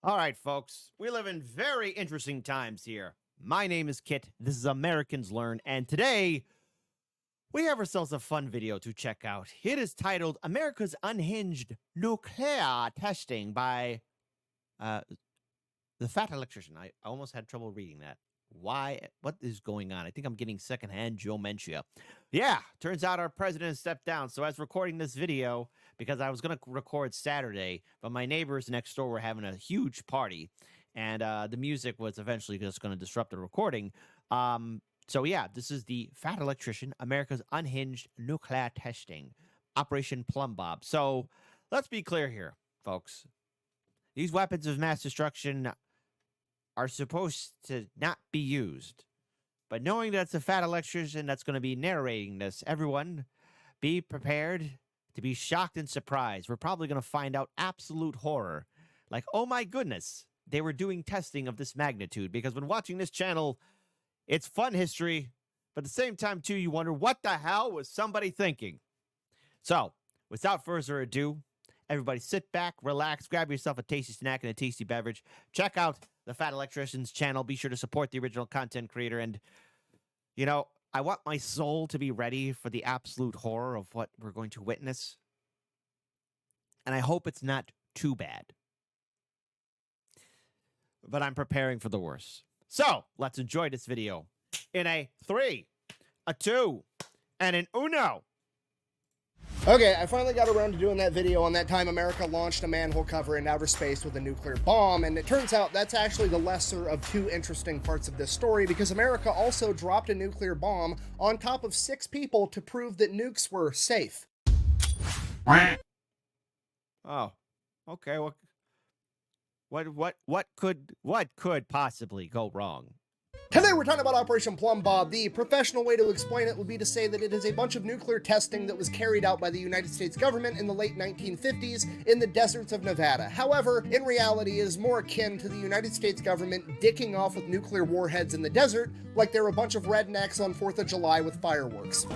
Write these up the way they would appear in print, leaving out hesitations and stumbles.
All right, folks, we live in very interesting times here. My name is Kit. This is Americans Learn, and today we have ourselves a fun video to check out. It is titled America's Unhinged Nuclear Testing by uh, the Fat Electrician. I almost had trouble reading that. Why? What is going on? I think I'm getting secondhand dementia. Yeah, turns out our president stepped down. So, as recording this video, because I was going to record Saturday, but my neighbors next door were having a huge party, and the music was eventually just going to disrupt the recording. So, yeah, this is the Fat Electrician, America's Unhinged Nuclear Testing, Operation Plumbob. So, let's be clear here, folks. These weapons of mass destruction are supposed to not be used. But knowing that it's a Fat Electrician that's going to be narrating this, everyone be prepared to be shocked and surprised. We're probably going to find out absolute horror. Like, oh my goodness, they were doing testing of this magnitude. Because when watching this channel, it's fun history, but at the same time, too, you wonder, what the hell was somebody thinking? So, without further ado, everybody sit back, relax, grab yourself a tasty snack and a tasty beverage. Check out the Fat Electrician's channel. Be sure to support the original content creator. And, you know, I want my soul to be ready for the absolute horror of what we're going to witness. And I hope it's not too bad. But I'm preparing for the worst. So, let's enjoy this video in a 3, a 2, and an uno. Okay, I finally got around to doing that video on that time America launched a manhole cover in outer space with a nuclear bomb, and it turns out that's actually the lesser of two interesting parts of this story, because America also dropped a nuclear bomb on top of 6 people to prove that nukes were safe. Oh, okay. What could possibly go wrong? Today we're talking about Operation Plumbob. The professional way to explain it would be to say that it is a bunch of nuclear testing that was carried out by the United States government in the late 1950s in the deserts of Nevada. However, in reality, it is more akin to the United States government dicking off with nuclear warheads in the desert like they're a bunch of rednecks on 4th of July with fireworks.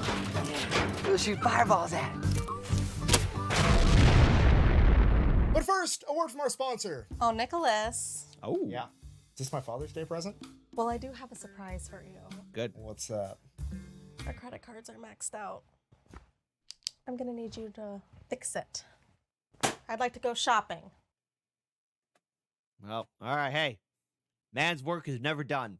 We'll shoot fireballs at it. But first, a word from our sponsor. Oh, Nicholas. Oh, Yeah. Is this my Father's Day present? Well, I do have a surprise for you. good. What's that? Our credit cards are maxed out. I'm gonna need you to fix it. I'd like to go shopping. Well, all right. Hey, man's work is never done.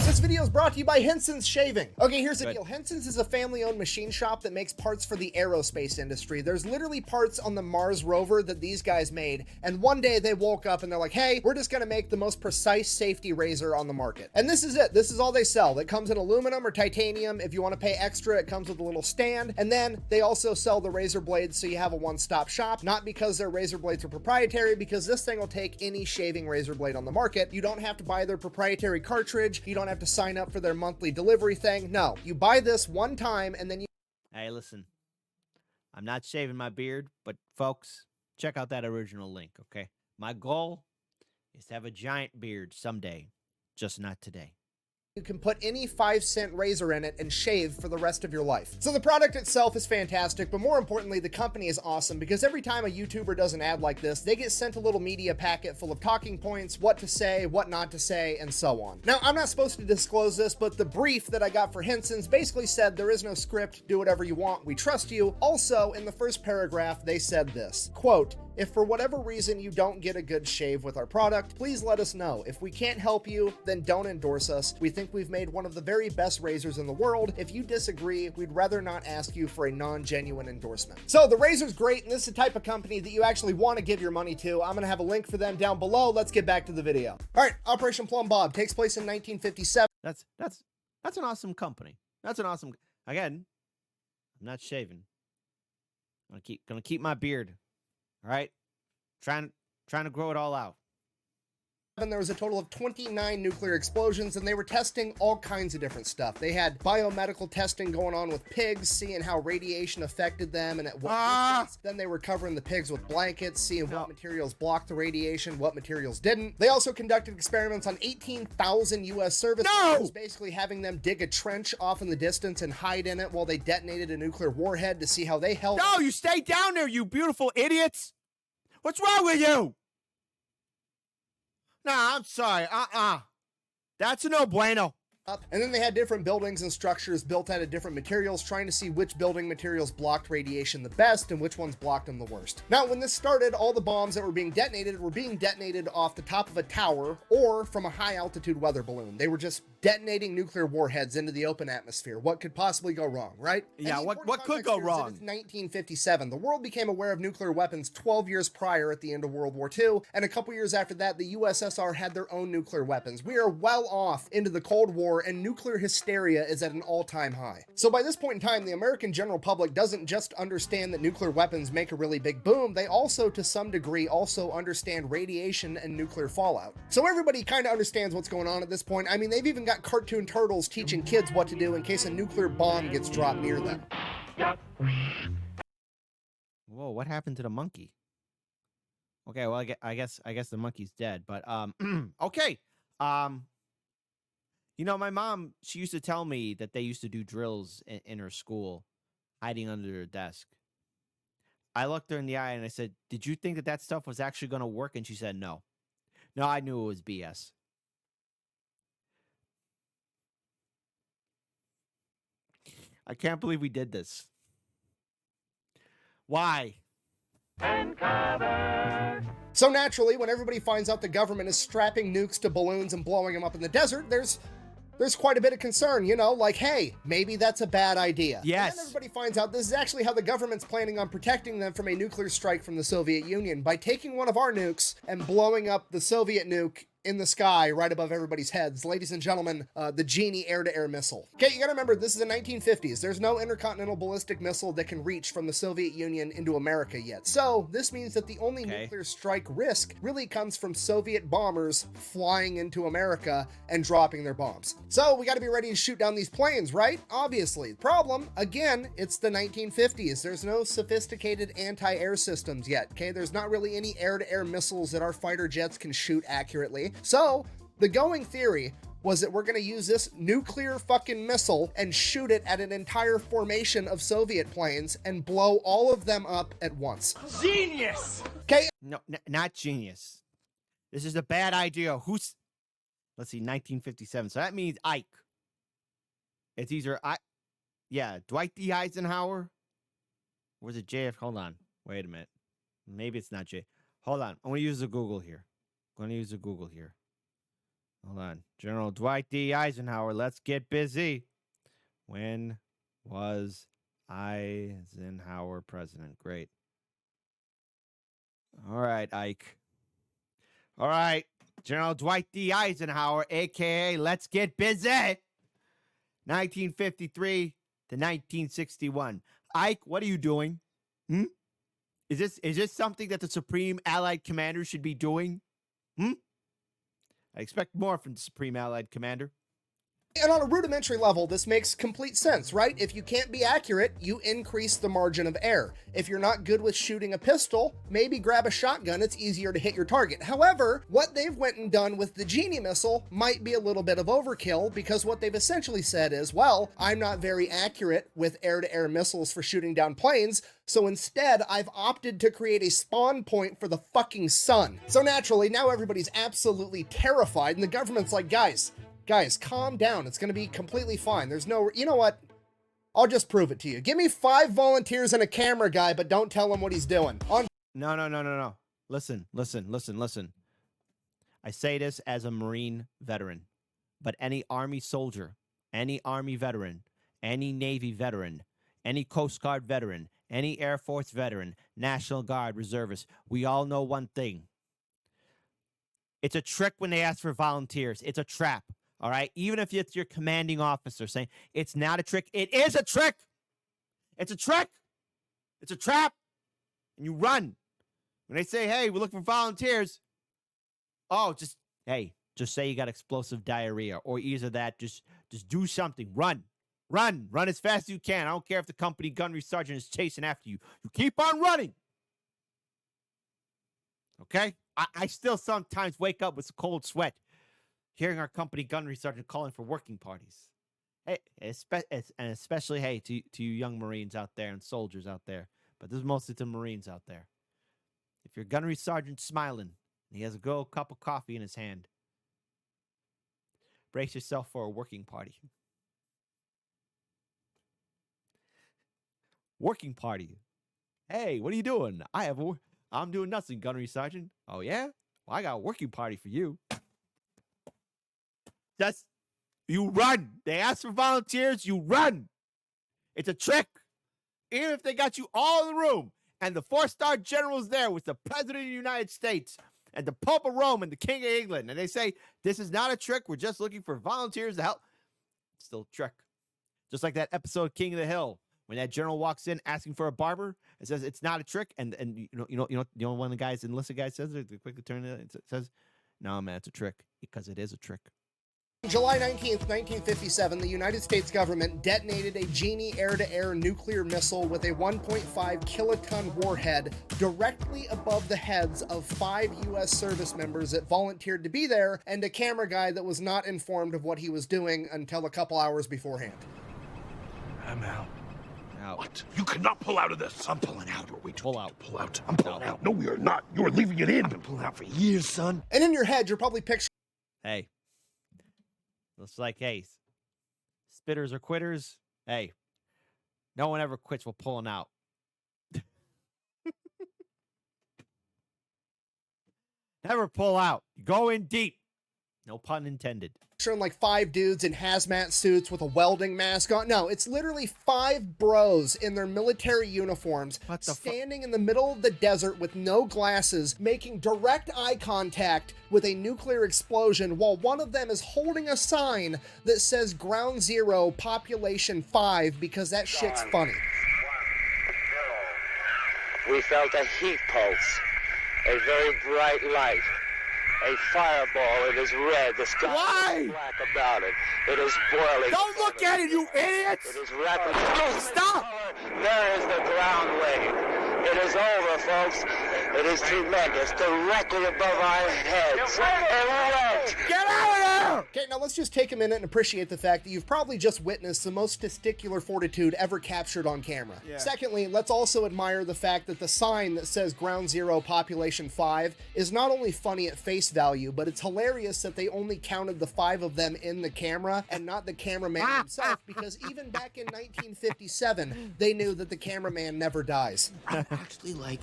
This video is brought to you by Henson's Shaving. Okay, here's the Good. deal. Henson's is a family-owned machine shop that makes parts for the aerospace industry. There's literally parts on the Mars rover that these guys made, and one day they woke up and they're like, hey, we're just gonna make the most precise safety razor on the market. And this is it. This is all they sell. It comes in aluminum or titanium. If you want to pay extra, it comes with a little stand. And then they also sell the razor blades, so you have a one-stop shop, not because their razor blades are proprietary, because this thing will take any shaving razor blade on the market. You don't have to buy their proprietary cartridge. You don't have to sign up for their monthly delivery thing. No, you buy this one time and then you Hey, listen. I'm not shaving my beard, but folks, check out that original link, okay? My goal is to have a giant beard someday, just not today. can put any 5-cent razor in it and shave for the rest of your life. So the product itself is fantastic, but more importantly, the company is awesome, because every time a YouTuber does an ad like this, they get sent a little media packet full of talking points, what to say, what not to say, and so on. Now, I'm not supposed to disclose this, but the brief that I got for Henson's basically said there is no script, do whatever you want, we trust you. Also, in the first paragraph, they said this, quote, if for whatever reason you don't get a good shave with our product, please let us know. If we can't help you, then don't endorse us. We think we've made one of the very best razors in the world. If you disagree, we'd rather not ask you for a non-genuine endorsement. So the razor's great, and this is the type of company that you actually want to give your money to. I'm gonna have a link for them down below. Let's get back to the video. All right, Operation Plumbob takes place in 1957. That's an awesome company. That's an awesome. Again, I'm not shaving. I'm gonna keep my beard. All right, trying to grow it all out. there was a total of 29 nuclear explosions, and they were testing all kinds of different stuff. They had biomedical testing going on with pigs, seeing how radiation affected them and at what distance. Then they were covering the pigs with blankets, seeing what materials blocked the radiation, what materials didn't. They also conducted experiments on 18,000 U.S. service members, basically having them dig a trench off in the distance and hide in it while they detonated a nuclear warhead to see how they held. No, you stay down there, you beautiful idiots. What's wrong with you? Nah, I'm sorry. That's a no bueno. And then they had different buildings and structures built out of different materials, trying to see which building materials blocked radiation the best and which ones blocked them the worst. Now, when this started, all the bombs that were being detonated off the top of a tower or from a high altitude weather balloon. They were just detonating nuclear warheads into the open atmosphere. What could possibly go wrong, right? Yeah, what could go wrong? It's 1957. The world became aware of nuclear weapons 12 years prior at the end of World War II, and a couple years after that, the USSR had their own nuclear weapons. We are well off into the Cold War, and nuclear hysteria is at an all-time high. So by this point in time, the American general public doesn't just understand that nuclear weapons make a really big boom, they also, to some degree, also understand radiation and nuclear fallout. So everybody kind of understands what's going on at this point. I mean, they've even got cartoon turtles teaching kids what to do in case a nuclear bomb gets dropped near them. Whoa, what happened to the monkey? Okay, well, I guess the monkey's dead, but okay. You know, my mom, she used to tell me that they used to do drills in her school, hiding under her desk. I looked her in the eye and I said, "Did you think that stuff was actually going to work?" And she said, "No. No, I knew it was BS." I can't believe we did this. Why? So naturally, when everybody finds out the government is strapping nukes to balloons and blowing them up in the desert, there's quite a bit of concern, you know, like, hey, maybe that's a bad idea. Yes. And then everybody finds out this is actually how the government's planning on protecting them from a nuclear strike from the Soviet Union, by taking one of our nukes and blowing up the Soviet nuke in the sky right above everybody's heads. Ladies and gentlemen, the Genie air-to-air missile. Okay, you gotta remember, this is the 1950s. There's no intercontinental ballistic missile that can reach from the Soviet Union into America yet. So this means that the only nuclear strike risk really comes from Soviet bombers flying into America and dropping their bombs. So we gotta be ready to shoot down these planes, right? Obviously. The problem, again, it's the 1950s. There's no sophisticated anti-air systems yet, okay? There's not really any air-to-air missiles that our fighter jets can shoot accurately. So the going theory was that we're going to use this nuclear fucking missile and shoot it at an entire formation of Soviet planes and blow all of them up at once. Genius! Okay. No, not genius. This is a bad idea. Let's see, 1957. So that means Ike. It's either Dwight D. Eisenhower. Or is it JF? Hold on. Wait a minute. Maybe it's not J. Hold on. I'm going to use the Google here. Hold on. General Dwight D. Eisenhower. Let's get busy. When was Eisenhower president? Great. All right, Ike. All right. General Dwight D. Eisenhower, a.k.a. Let's Get Busy. 1953 to 1961. Ike, what are you doing? Is this something that the Supreme Allied Commander should be doing? I expect more from the Supreme Allied Commander. And on a rudimentary level, this makes complete sense, right? If you can't be accurate, you increase the margin of error. If you're not good with shooting a pistol, maybe grab a shotgun, it's easier to hit your target. However, what they've went and done with the Genie missile might be a little bit of overkill, because what they've essentially said is, well, I'm not very accurate with air-to-air missiles for shooting down planes, so instead, I've opted to create a spawn point for the fucking sun. So naturally, now everybody's absolutely terrified, and the government's like, guys, calm down. It's going to be completely fine. There's no, you know what? I'll just prove it to you. Give me 5 volunteers and a camera guy, but don't tell him what he's doing. No. Listen. I say this as a Marine veteran, but any Army soldier, any Army veteran, any Navy veteran, any Coast Guard veteran, any Air Force veteran, National Guard reservist, we all know one thing. It's a trick when they ask for volunteers. It's a trap. All right? Even if it's your commanding officer saying it's not a trick, it is a trick. It's a trick. It's a trap. And you run. When they say, hey, we're looking for volunteers. Oh, just Hey, just say you got explosive diarrhea, or either that, just do something. Run. Run as fast as you can. I don't care if the company gunnery sergeant is chasing after you. You keep on running. Okay? I still sometimes wake up with a cold sweat hearing our company gunnery sergeant calling for working parties. Hey, and especially, hey, to you young Marines out there and soldiers out there, but this is mostly to Marines out there. If your gunnery sergeant's smiling and he has a good cup of coffee in his hand, brace yourself for a working party. Working party. Hey, what are you doing? I'm doing nothing, gunnery sergeant. Oh, yeah? Well, I got a working party for you. You run. They ask for volunteers, you run. It's a trick. Even if they got you all in the room and the 4-star general's there with the President of the United States and the Pope of Rome and the King of England, and they say, this is not a trick, we're just looking for volunteers to help. It's still a trick. Just like that episode of King of the Hill, when that general walks in asking for a barber, it says it's not a trick, and you know one of the guys, enlisted guy says it, they quickly turn it, it says, no man, it's a trick, because it is a trick. July 19th, 1957, the United States government detonated a Genie air-to-air nuclear missile with a 1.5 kiloton warhead directly above the heads of 5 U.S. service members that volunteered to be there and a camera guy that was not informed of what he was doing until a couple hours beforehand. I'm out. Out. What? You cannot pull out of this. I'm pulling out. You're way too Pull out. to pull out. I'm pulling out. No, we are not. You're leaving it in. I've been pulling out for years, son. And in your head, you're probably picturing Hey. It's like, hey, spitters or quitters. Hey, no one ever quits while pulling out. Never pull out. Go in deep. No pun intended. like 5 dudes in hazmat suits with a welding mask on. No, it's literally 5 bros in their military uniforms standing in the middle of the desert with no glasses, making direct eye contact with a nuclear explosion while one of them is holding a sign that says Ground Zero, Population 5, because that shit's funny. We felt a heat pulse, a very bright light. A fireball, it is red, the sky is black about it. It is boiling. Don't look at it, you idiots! It is rapidly. Stop! There is the ground wave. It is over, folks. It is tremendous, directly above our heads. Get out of there! Okay, now let's just take a minute and appreciate the fact that you've probably just witnessed the most testicular fortitude ever captured on camera. Yeah. Secondly, let's also admire the fact that the sign that says Ground Zero, Population 5 is not only funny at face value, but it's hilarious that they only counted the 5 of them in the camera and not the cameraman himself, because even back in 1957, they knew that the cameraman never dies. I'm actually like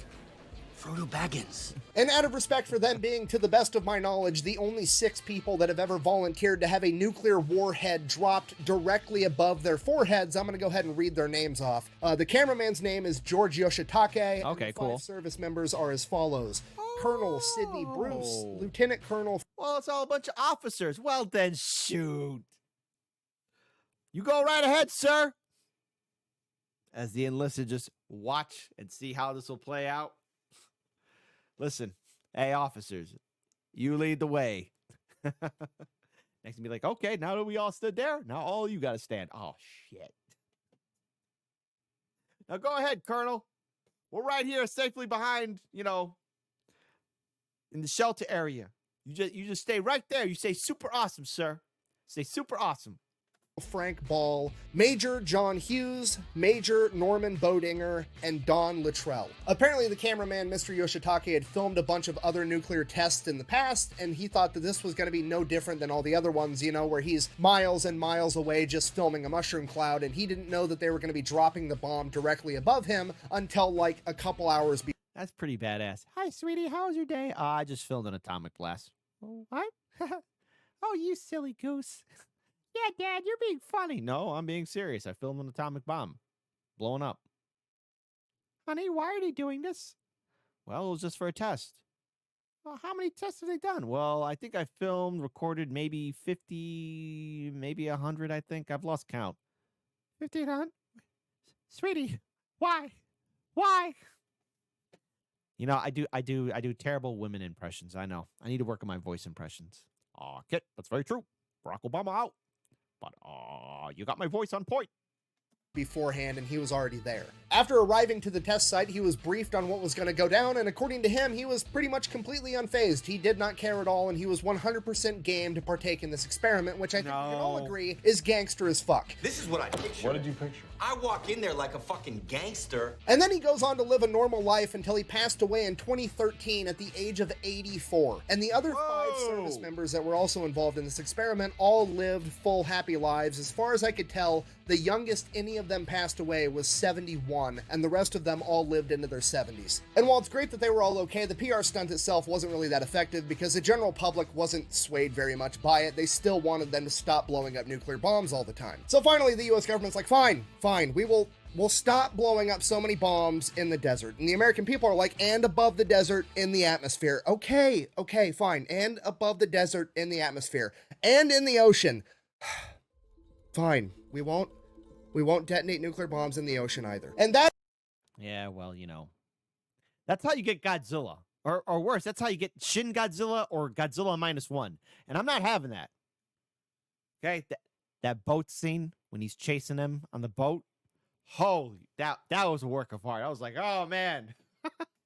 Frodo Baggins. And out of respect for them being, to the best of my knowledge, the only 6 people that have ever volunteered to have a nuclear warhead dropped directly above their foreheads, I'm going to go ahead and read their names off. The cameraman's name is George Yoshitake. Okay, and the cool. 5 service members are as follows. Colonel Sidney Bruce, Lieutenant Colonel... Well, it's all a bunch of officers. Well, then, shoot. You go right ahead, sir. As the enlisted just watch and see how this will play out. Listen, hey, officers, you lead the way. Next to be like, okay, now that we all stood there, now all you got to stand. Oh, shit. Now go ahead, Colonel. We're right here safely behind, in the shelter area. You just stay right there. You say super awesome, sir. Say super awesome. Frank Ball, Major John Hughes, Major Norman Bodinger, and Don Luttrell. Apparently the cameraman, Mr. Yoshitake, had filmed a bunch of other nuclear tests in the past, and he thought that this was going to be no different than all the other ones, where he's miles and miles away just filming a mushroom cloud, and he didn't know that they were going to be dropping the bomb directly above him until like a couple hours before. That's pretty badass. Hi, sweetie. How was your day? I just filmed an atomic blast. What? Oh, you silly goose. Yeah, Dad, you're being funny. No, I'm being serious. I filmed an atomic bomb blowing up. Honey, why are they doing this? Well, it was just for a test. Well, how many tests have they done? Well, I think I recorded maybe 50, maybe 100, I think. I've lost count. 1,500? Sweetie, why? Why? I do terrible women impressions. I know. I need to work on my voice impressions. Kit, that's very true. Barack Obama out. But, you got my voice on point. Beforehand, and he was already there. After arriving to the test site, he was briefed on what was going to go down, and according to him, he was pretty much completely unfazed. He did not care at all, and he was 100% game to partake in this experiment, which I think we can all agree is gangster as fuck. This is what I picture. What did you picture? I walk in there like a fucking gangster. And then he goes on to live a normal life until he passed away in 2013 at the age of 84. And the other 5 service members that were also involved in this experiment all lived full, happy lives. As far as I could tell, the youngest any of them passed away was 71, and the rest of them all lived into their 70s. And while it's great that they were all okay, the PR stunt itself wasn't really that effective because the general public wasn't swayed very much by it. They still wanted them to stop blowing up nuclear bombs all the time. So finally, the US government's like, fine, we'll stop blowing up so many bombs in the desert. And the American people are like, and above the desert in the atmosphere. Okay, fine. And above the desert in the atmosphere. And in the ocean. Fine. We won't detonate nuclear bombs in the ocean either. And that... Yeah, well, that's how you get Godzilla. Or worse, that's how you get Shin Godzilla or Godzilla -1. And I'm not having that. Okay? That boat scene when he's chasing him on the boat. Holy, that was a work of art. I was like, oh, man.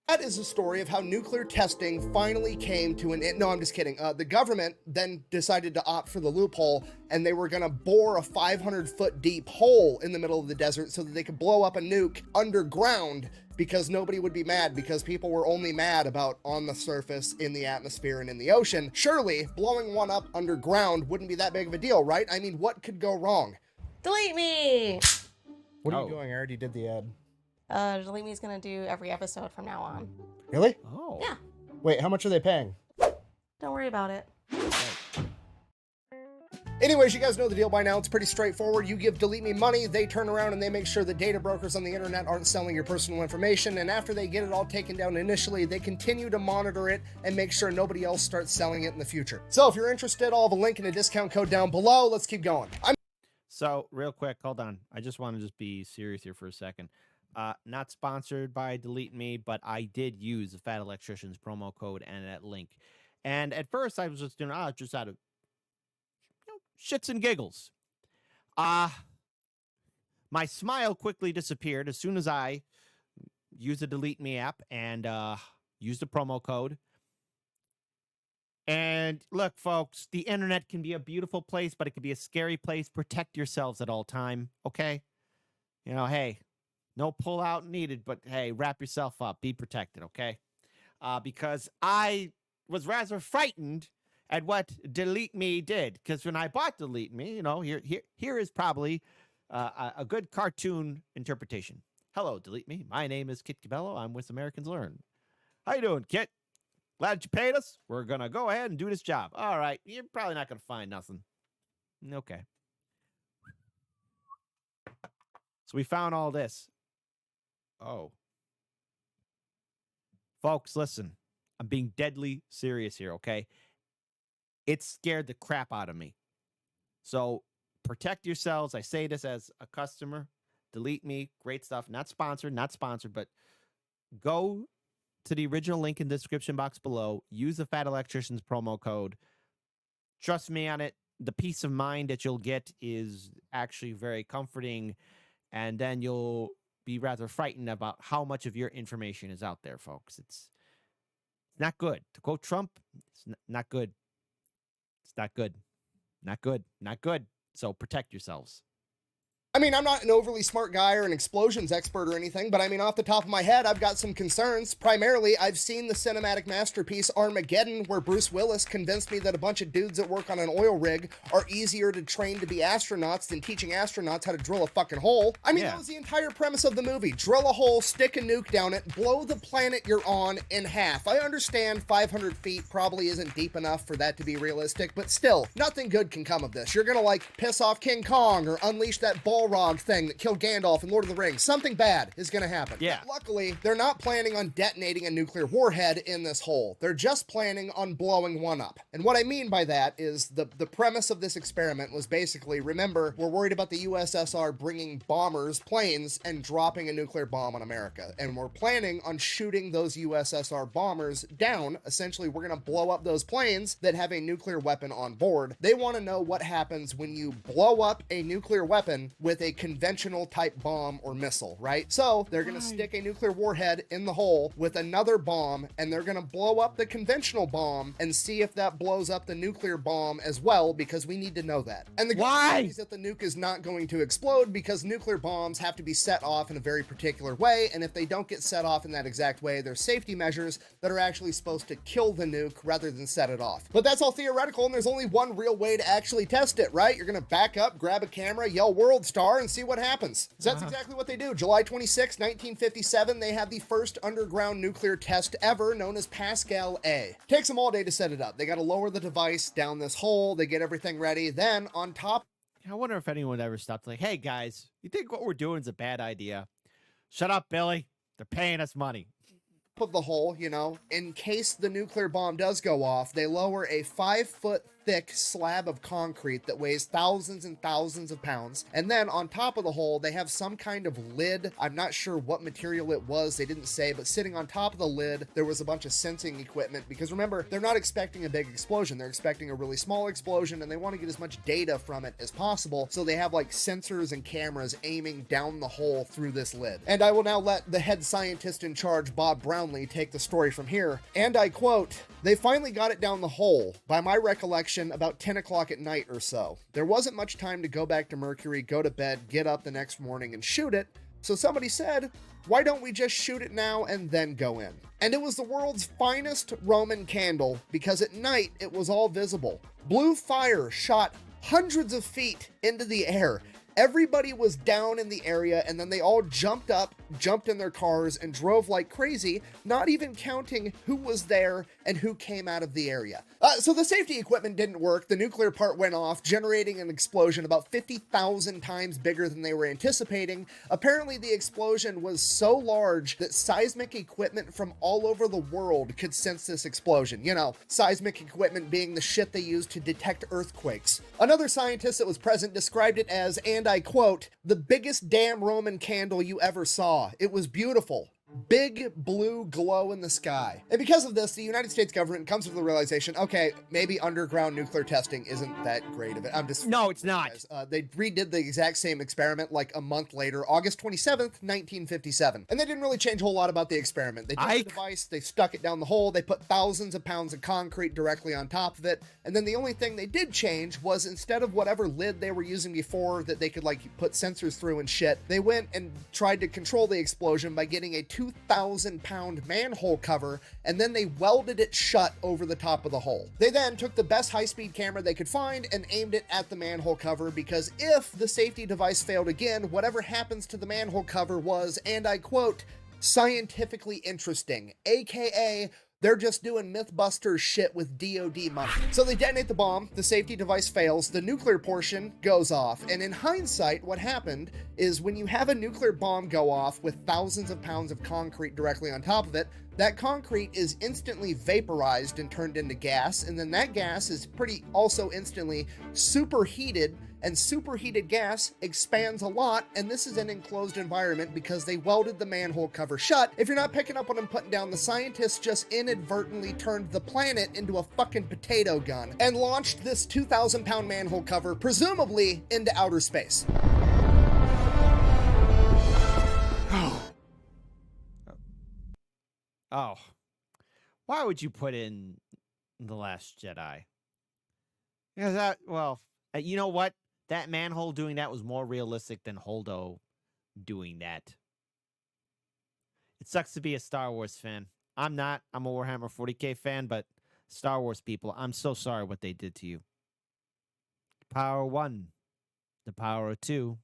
That is a story of how nuclear testing finally came to an end. No, I'm just kidding. The government then decided to opt for the loophole, and they were going to bore a 500-foot deep hole in the middle of the desert so that they could blow up a nuke underground because nobody would be mad because people were only mad about on the surface, in the atmosphere, and in the ocean. Surely, blowing one up underground wouldn't be that big of a deal, right? I mean, what could go wrong? Delete me! What are you doing? I already did the ad. Delete me is gonna do every episode from now on. Really? Oh. Yeah. Wait, how much are they paying? Don't worry about it. Anyways, you guys know the deal by now. It's pretty straightforward. You give Delete Me money, they turn around and they make sure the data brokers on the internet aren't selling your personal information, and after they get it all taken down initially, they continue to monitor it and make sure nobody else starts selling it in the future. So if you're interested, I'll have a link and a discount code down below. Let's keep going. So, real quick, hold on. I just want to just be serious here for a second. Not sponsored by Delete Me, but I did use the Fat Electrician's promo code and that link. And at first, I was just doing, just out of shits and giggles. My smile quickly disappeared as soon as I used the Delete Me app and used the promo code. And look, folks, the internet can be a beautiful place, but it can be a scary place. Protect yourselves at all time, okay? Hey, no pullout needed, but hey, wrap yourself up. Be protected, okay? Because I was rather frightened at what Delete Me did. Because when I bought Delete Me, here is probably a good cartoon interpretation. Hello, Delete Me. My name is Kit Cabello. I'm with Americans Learn. How you doing, Kit? Glad you paid us. We're going to go ahead and do this job. All right. You're probably not going to find nothing. Okay. So we found all this. Oh. Folks, listen. I'm being deadly serious here, okay? It scared the crap out of me. So protect yourselves. I say this as a customer. Delete Me. Great stuff. Not sponsored, but go to the original link in the description box below. Use the Fat Electrician's promo code. Trust me on it. The peace of mind that you'll get is actually very comforting, and then you'll be rather frightened about how much of your information is out there, folks. It's not good. To quote Trump, it's not good. It's not good. Not good. Not good. So protect yourselves. I mean, I'm not an overly smart guy or an explosions expert or anything, but I mean, off the top of my head, I've got some concerns. Primarily, I've seen the cinematic masterpiece Armageddon, where Bruce Willis convinced me that a bunch of dudes that work on an oil rig are easier to train to be astronauts than teaching astronauts how to drill a fucking hole. I mean, That was the entire premise of the movie. Drill a hole, stick a nuke down it, blow the planet you're on in half. I understand 500 feet probably isn't deep enough for that to be realistic, but still, nothing good can come of this. You're gonna, piss off King Kong or unleash that ball Balrog thing that killed Gandalf in Lord of the Rings. Something bad is going to happen. Yeah. But luckily, they're not planning on detonating a nuclear warhead in this hole. They're just planning on blowing one up. And what I mean by that is the premise of this experiment was basically, remember, we're worried about the USSR bringing bombers, planes, and dropping a nuclear bomb on America. And we're planning on shooting those USSR bombers down. Essentially, we're going to blow up those planes that have a nuclear weapon on board. They want to know what happens when you blow up a nuclear weapon with a conventional type bomb or missile, right? So they're going to stick a nuclear warhead in the hole with another bomb, and they're going to blow up the conventional bomb and see if that blows up the nuclear bomb as well, because we need to know that. And the good news is that the nuke is not going to explode, because nuclear bombs have to be set off in a very particular way, and if they don't get set off in that exact way, there's safety measures that are actually supposed to kill the nuke rather than set it off. But that's all theoretical, and there's only one real way to actually test it, right? You're going to back up, grab a camera, yell World Star, and see what happens. So that's exactly what they do. July 26, 1957, they have the first underground nuclear test ever, known as Pascal A. Takes them all day to set it up. They got to lower the device down this hole, they get everything ready, then on top... I wonder if anyone ever stopped like, hey guys, you think what we're doing is a bad idea? Shut up, Billy. They're paying us money. Of the hole, you know, in case the nuclear bomb does go off, they lower a 5-foot thick slab of concrete that weighs thousands and thousands of pounds. And then on top of the hole, they have some kind of lid. I'm not sure what material it was. They didn't say, but sitting on top of the lid, there was a bunch of sensing equipment, because remember, they're not expecting a big explosion. They're expecting a really small explosion, and they want to get as much data from it as possible. So they have like sensors and cameras aiming down the hole through this lid. And I will now let the head scientist in charge, Bob Brownlee, take the story from here. And I quote, "They finally got it down the hole, by my recollection, about 10 o'clock at night or so. There wasn't much time to go back to Mercury, go to bed, get up the next morning and shoot it. So somebody said, why don't we just shoot it now and then go in? And it was the world's finest Roman candle, because at night it was all visible. Blue fire shot hundreds of feet into the air. Everybody was down in the area, and then they all jumped up, jumped in their cars, and drove like crazy, not even counting who was there and who came out of the area." So the safety equipment didn't work. The nuclear part went off, generating an explosion about 50,000 times bigger than they were anticipating. Apparently, the explosion was so large that seismic equipment from all over the world could sense this explosion. You know, seismic equipment being the shit they use to detect earthquakes. Another scientist that was present described it as, and I quote, "the biggest damn Roman candle you ever saw. It was beautiful. Big blue glow in the sky." And because of this, the United States government comes to the realization, okay, maybe underground nuclear testing isn't that great of it. No, it's not. They redid the exact same experiment like a month later, August 27th, 1957. And they didn't really change a whole lot about the experiment. They took the device, they stuck it down the hole, they put thousands of pounds of concrete directly on top of it. And then the only thing they did change was, instead of whatever lid they were using before that they could like put sensors through and shit, they went and tried to control the explosion by getting a 2,000-pound manhole cover, and then they welded it shut over the top of the hole. They then took the best high-speed camera they could find and aimed it at the manhole cover, because if the safety device failed again, whatever happens to the manhole cover was, and I quote, "scientifically interesting," aka they're just doing Mythbusters shit with DOD money. So they detonate the bomb, the safety device fails, the nuclear portion goes off, and in hindsight, what happened is when you have a nuclear bomb go off with thousands of pounds of concrete directly on top of it, that concrete is instantly vaporized and turned into gas, and then that gas is also instantly superheated, and superheated gas expands a lot, and this is an enclosed environment because they welded the manhole cover shut. If you're not picking up what I'm putting down, the scientists just inadvertently turned the planet into a fucking potato gun and launched this 2,000-pound manhole cover, presumably into outer space. Oh, why would you put in The Last Jedi? Because you know what? That manhole doing that was more realistic than Holdo doing that. It sucks to be a Star Wars fan. I'm not. I'm a Warhammer 40K fan, but Star Wars people, I'm so sorry what they did to you. Power 1, the power of 2,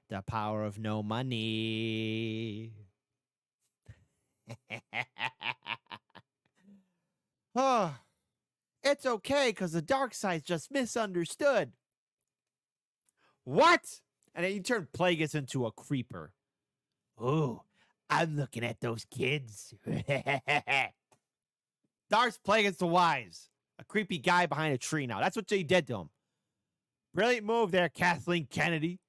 the power of no money. Oh, it's okay, because the dark side's just misunderstood. What? And then you turn Plagueis into a creeper. Ooh, I'm looking at those kids. Darth Plagueis the Wise. A creepy guy behind a tree now. That's what they did to him. Brilliant move there, Kathleen Kennedy.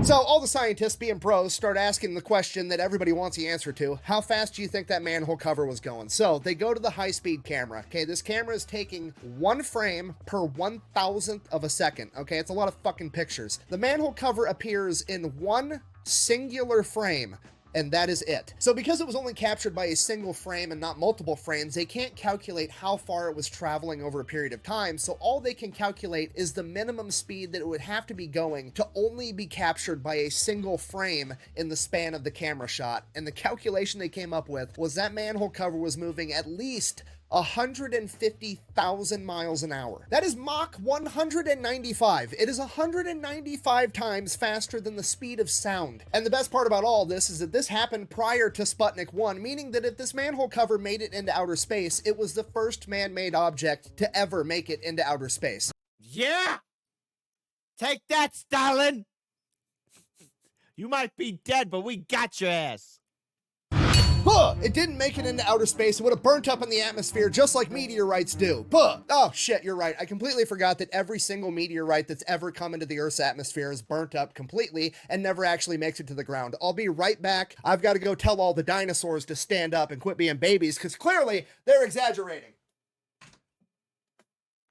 So all the scientists, being pros, start asking the question that everybody wants the answer to. How fast do you think that manhole cover was going? So they go to the high-speed camera. Okay, this camera is taking 1 frame per 1,000th of a second. Okay, it's a lot of fucking pictures. The manhole cover appears in 1 singular frame, and that is it. So because it was only captured by a single frame and not multiple frames, they can't calculate how far it was traveling over a period of time, so all they can calculate is the minimum speed that it would have to be going to only be captured by a single frame in the span of the camera shot. And the calculation they came up with was that manhole cover was moving at least 150,000 miles an hour. That is Mach 195. It is 195 times faster than the speed of sound. And the best part about all this is that this happened prior to Sputnik 1, meaning that if this manhole cover made it into outer space, it was the first man-made object to ever make it into outer space. Yeah! Take that, Stalin! You might be dead, but we got your ass. Huh! It didn't make it into outer space. It would have burnt up in the atmosphere just like meteorites do. Huh! Oh shit, you're right. I completely forgot that every single meteorite that's ever come into the Earth's atmosphere is burnt up completely and never actually makes it to the ground. I'll be right back. I've got to go tell all the dinosaurs to stand up and quit being babies, because clearly they're exaggerating.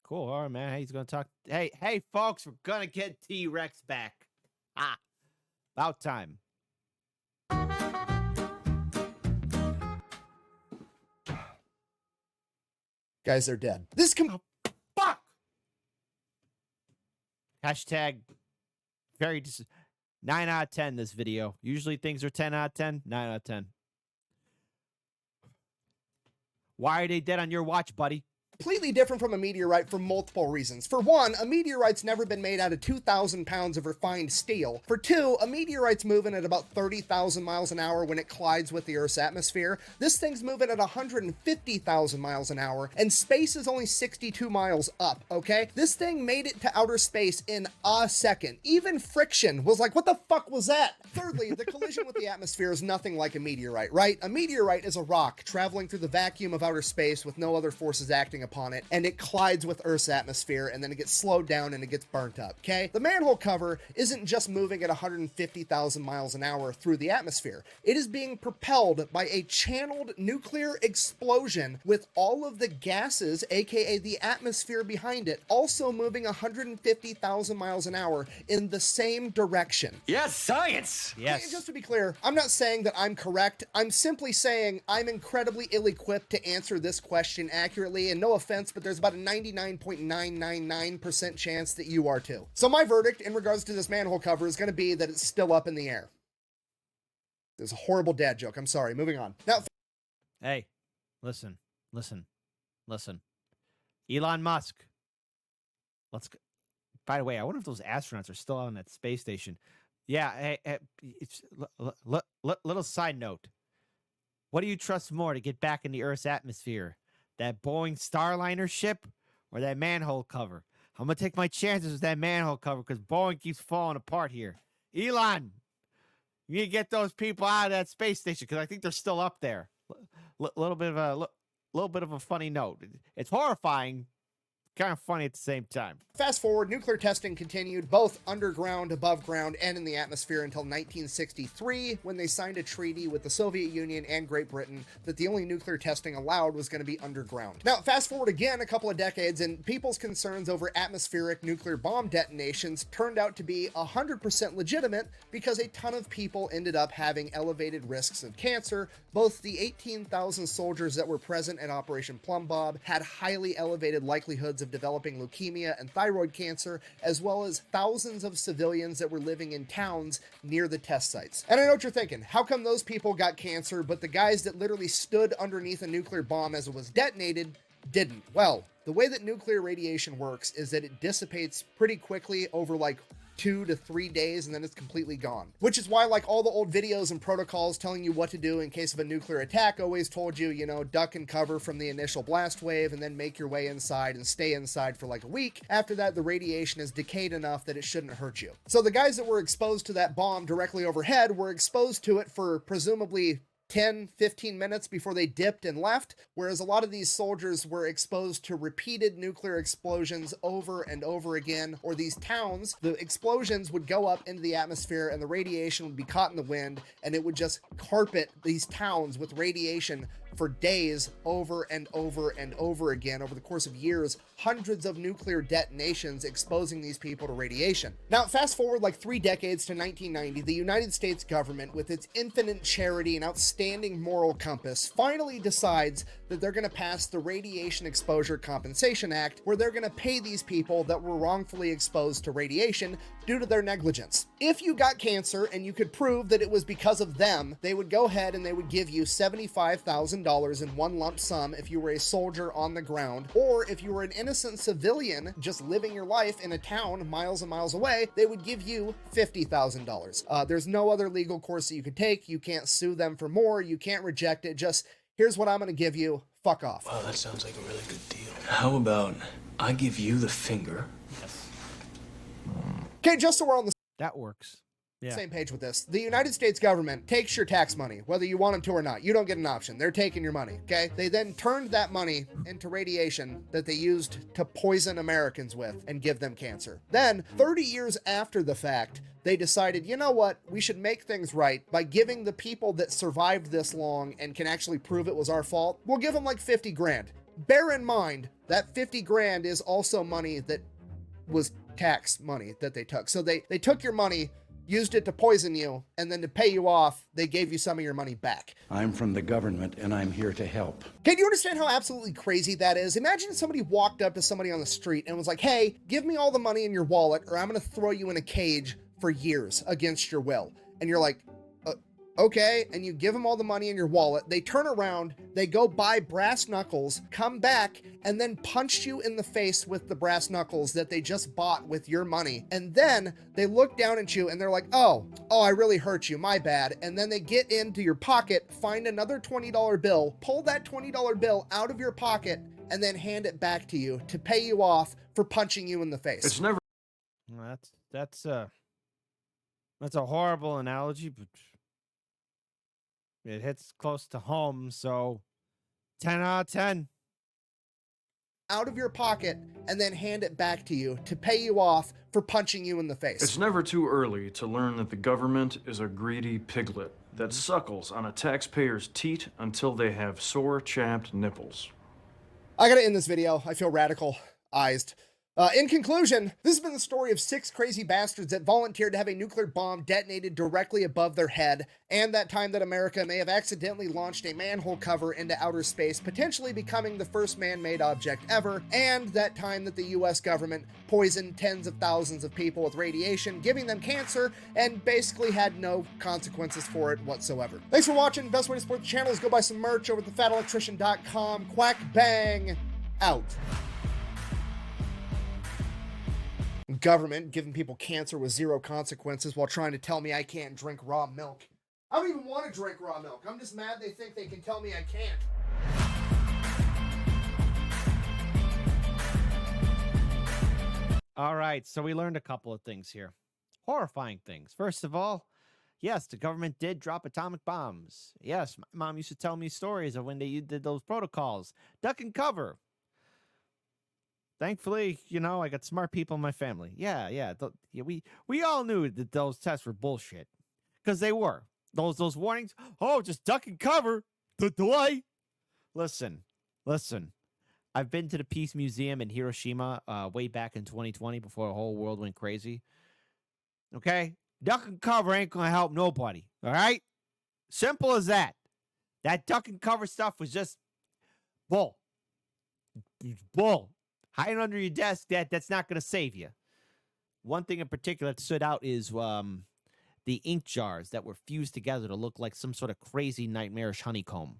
Cool. All right, man. He's going to talk. Hey, folks, we're going to get T-Rex back. Ah, about time. Guys, they're dead. Fuck! Hashtag very 9 out of 10 this video. Usually things are 10 out of 10. 9 out of 10. Why are they dead on your watch, buddy? Completely different from a meteorite for multiple reasons. For one, a meteorite's never been made out of 2,000 pounds of refined steel. For two, a meteorite's moving at about 30,000 miles an hour when it collides with the Earth's atmosphere. This thing's moving at 150,000 miles an hour, and space is only 62 miles up, okay? This thing made it to outer space in a second. Even friction was like, what the fuck was that? Thirdly, the collision with the atmosphere is nothing like a meteorite, right? A meteorite is a rock traveling through the vacuum of outer space with no other forces acting upon it, and it collides with Earth's atmosphere, and then it gets slowed down and it gets burnt up, okay? The manhole cover isn't just moving at 150,000 miles an hour through the atmosphere. It is being propelled by a channeled nuclear explosion with all of the gases, aka the atmosphere behind it, also moving 150,000 miles an hour in the same direction. Yes, science! Yes. Just to be clear, I'm not saying that I'm correct. I'm simply saying I'm incredibly ill-equipped to answer this question accurately, and no offense, but there's about a 99.999% chance that you are too. So my verdict in regards to this manhole cover is going to be that it's still up in the air. There's a horrible dad joke. I'm sorry. Moving on. Now, Hey, listen. Elon Musk. Let's go. By the way, I wonder if those astronauts are still on that space station. Yeah, hey, it's, little side note. What do you trust more to get back in the Earth's atmosphere? That Boeing Starliner ship or that manhole cover? I'm going to take my chances with that manhole cover because Boeing keeps falling apart here. Elon, you need to get those people out of that space station because I think they're still up there. Little bit of a funny note. It's horrifying, kind of funny at the same time. fast forward, nuclear testing continued both underground, above ground, and in the atmosphere until 1963, when they signed a treaty with the Soviet Union and Great Britain that the only nuclear testing allowed was going to be underground. Now, fast forward again a couple of decades, and people's concerns over atmospheric nuclear bomb detonations turned out to be 100% legitimate because a ton of people ended up having elevated risks of cancer. Both the 18,000 soldiers that were present at Operation Plumbob had highly elevated likelihoods of developing leukemia and thyroid cancer, as well as thousands of civilians that were living in towns near the test sites. And I know what you're thinking, how come those people got cancer, but the guys that literally stood underneath a nuclear bomb as it was detonated didn't? Well, the way that nuclear radiation works is that it dissipates pretty quickly over like 2 to 3 days and then it's completely gone. Which is why like all the old videos and protocols telling you what to do in case of a nuclear attack always told you, you know, duck and cover from the initial blast wave and then make your way inside and stay inside for like a week. After that, the radiation is decayed enough that it shouldn't hurt you. So the guys that were exposed to that bomb directly overhead were exposed to it for presumably 10, 15 minutes before they dipped and left, whereas a lot of these soldiers were exposed to repeated nuclear explosions over and over again, or these towns, the explosions would go up into the atmosphere and the radiation would be caught in the wind, and it would just carpet these towns with radiation for days over and over and over again over the course of years, hundreds of nuclear detonations exposing these people to radiation. Now, fast forward like 3 decades to 1990, the United States government, with its infinite charity and outstanding moral compass, finally decides that they're going to pass the Radiation Exposure Compensation Act, where they're going to pay these people that were wrongfully exposed to radiation due to their negligence. If you got cancer and you could prove that it was because of them, they would go ahead and they would give you $75,000 in one lump sum if you were a soldier on the ground, or if you were an innocent civilian just living your life in a town miles and miles away, they would give you $50,000. There's no other legal course that you could take. You can't sue them for more. You can't reject it. Just, here's what I'm going to give you. Fuck off. Wow, that sounds like a really good deal. How about I give you the finger? Okay, just so we're on the That works. Yeah. same page with this. The United States government takes your tax money, whether you want them to or not. You don't get an option. They're taking your money, okay? They then turned that money into radiation that they used to poison Americans with and give them cancer. Then, 30 years after the fact, they decided, you know what? We should make things right by giving the people that survived this long and can actually prove it was our fault, we'll give them like 50 grand. Bear in mind, that 50 grand is also money that was tax money that they took. So they took your money, used it to poison you, and then to pay you off, they gave you some of your money back. I'm from the government and I'm here to help. Can you understand how absolutely crazy that is? Imagine if somebody walked up to somebody on the street and was like, hey, give me all the money in your wallet or I'm going to throw you in a cage for years against your will. And you're like, okay, and you give them all the money in your wallet, they turn around, they go buy brass knuckles, come back, and then punch you in the face with the brass knuckles that they just bought with your money. And then they look down at you and they're like, oh, I really hurt you, my bad. And then they get into your pocket, find another $20 bill, pull that $20 bill out of your pocket, and then hand it back to you to pay you off for punching you in the face. It's never. Well, that's a horrible analogy, but it hits close to home, so 10 out of 10. Out of your pocket and then hand it back to you to pay you off for punching you in the face. It's never too early to learn that the government is a greedy piglet that suckles on a taxpayer's teat until they have sore, chapped nipples. I gotta end this video. I feel radicalized. In conclusion, this has been the story of 6 crazy bastards that volunteered to have a nuclear bomb detonated directly above their head, and that time that America may have accidentally launched a manhole cover into outer space, potentially becoming the first man-made object ever, and that time that the US government poisoned tens of thousands of people with radiation, giving them cancer, and basically had no consequences for it whatsoever. Thanks for watching. Best way to support the channel is go buy some merch over at thefatelectrician.com. Quack bang out. Government giving people cancer with 0 consequences while trying to tell me I can't drink raw milk. I don't even want to drink raw milk. I'm just mad they think they can tell me I can't. All right, so we learned a couple of things here. Horrifying things. First of all, yes, the government did drop atomic bombs. Yes, my mom used to tell me stories of when they did those protocols. Duck and cover. Thankfully, you know, I got smart people in my family. Yeah, we all knew that those tests were bullshit. Because they were. Those warnings, oh, just duck and cover. The delay. Listen. I've been to the Peace Museum in Hiroshima way back in 2020 before the whole world went crazy. Okay? Duck and cover ain't going to help nobody. All right? Simple as that. That duck and cover stuff was just bull. Bull. Hiding under your desk, that's not going to save you. One thing in particular that stood out is the ink jars that were fused together to look like some sort of crazy nightmarish honeycomb.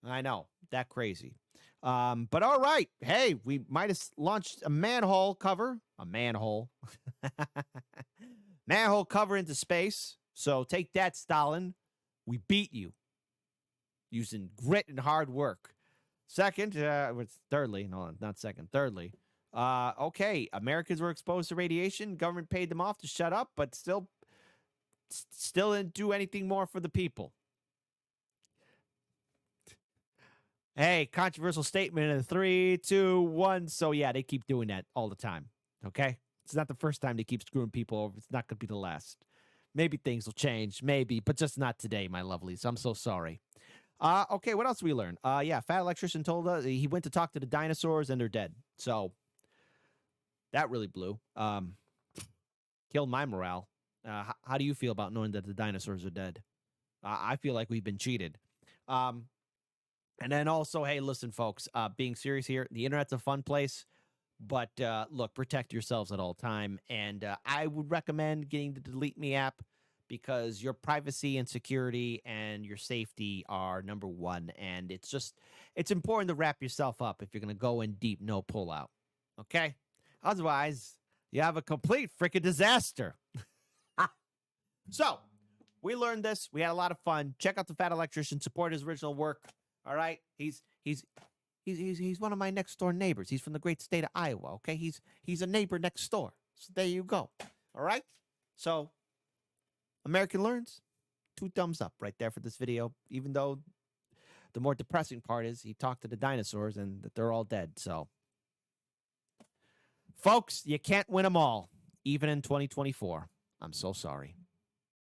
I know, that crazy. But all right. Hey, we might have launched a manhole cover. A manhole. Manhole cover into space. So take that, Stalin. We beat you using grit and hard work. Thirdly, no, not second. Thirdly, okay, Americans were exposed to radiation. Government paid them off to shut up, but still didn't do anything more for the people. Hey, controversial statement in 3, 2, 1. So yeah, they keep doing that all the time. Okay, it's not the first time they keep screwing people over. It's not going to be the last. Maybe things will change, maybe, but just not today, my lovelies. I'm so sorry. Okay, what else did we learn? Yeah, Fat Electrician told us he went to talk to the dinosaurs and they're dead. So that really blew. Killed my morale. How do you feel about knowing that the dinosaurs are dead? I feel like we've been cheated. And then also, hey, listen, folks, being serious here, the internet's a fun place, but look, protect yourselves at all time. And I would recommend getting the Delete Me app because your privacy and security and your safety are number one. And it's important to wrap yourself up if you're going to go in deep, no pullout. Okay? Otherwise, you have a complete freaking disaster. So, we learned this. We had a lot of fun. Check out the Fat Electrician. Support his original work. All right? He's one of my next door neighbors. He's from the great state of Iowa, okay? He's a neighbor next door. So there you go. All right? So, American Learns, 2 thumbs up right there for this video, even though the more depressing part is he talked to the dinosaurs and that they're all dead. So, folks, you can't win them all, even in 2024. I'm so sorry.